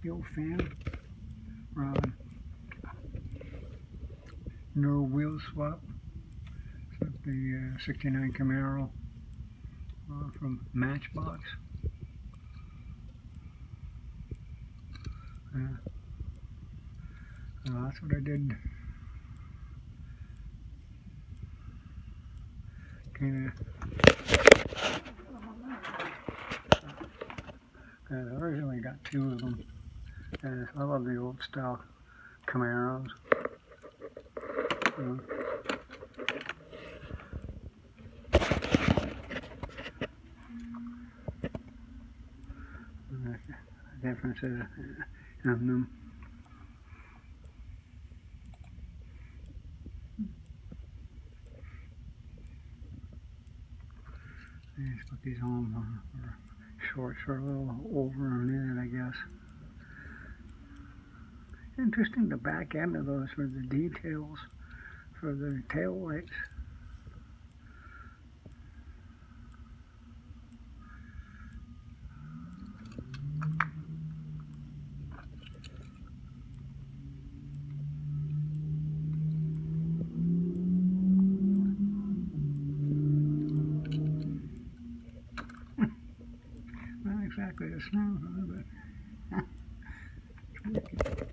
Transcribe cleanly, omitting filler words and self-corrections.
the old fan rod. No wheel swap. It's the 69 Camaro from Matchbox. That's what I did. Kind of. I originally got 2 of them. I love the old style Camaros. Differences in them. I just put these on for shorts are a little over a minute, I guess. Interesting, the back end of those for the details for the tail lights. Not exactly a snow, but